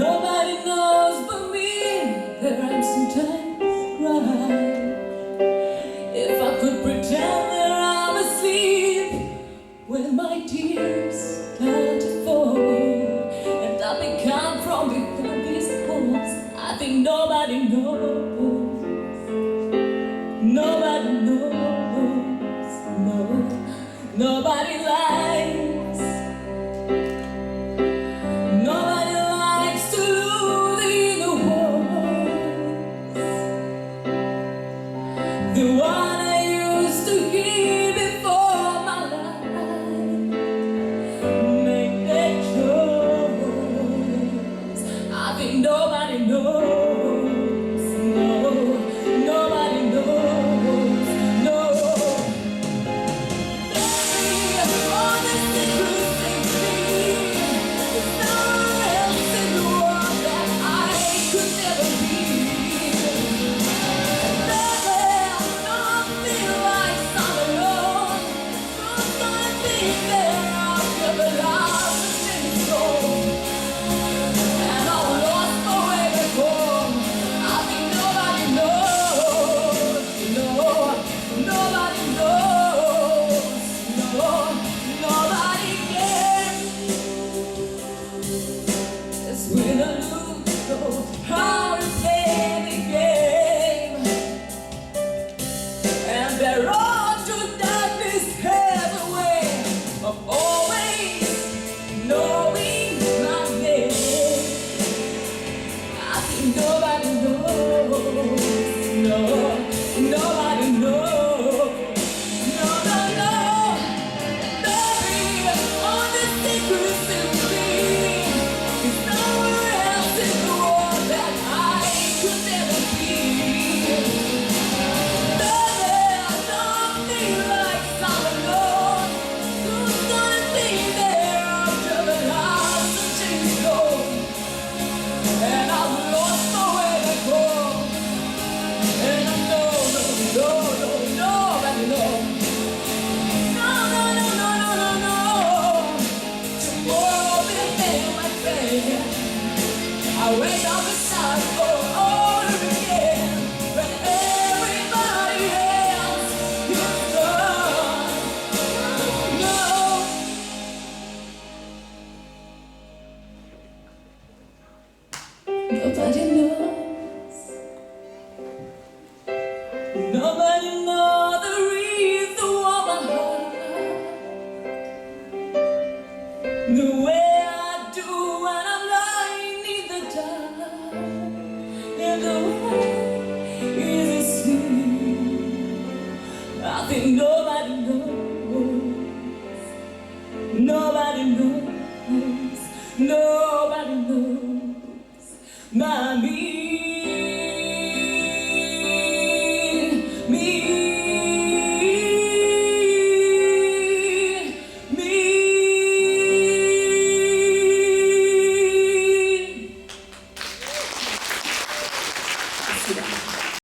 Nobody knows but me that I'm sometimes cry. If I could pretend that I'm asleep when my tears start to fall and I become from behind these walls, I think nobody knows. Nobody knows. No, nobody likes. Nobody likes to lose in the walls. The one I used to hear before my life make that choice. I think nobody knows. No, nobody knows. No. Baby, all the secrets they keep, there's no one else in the world that I could never be. I wait on the sun for all again, but everybody else is gone. No. Nobody knows. Nobody knows the reason why my heart, the way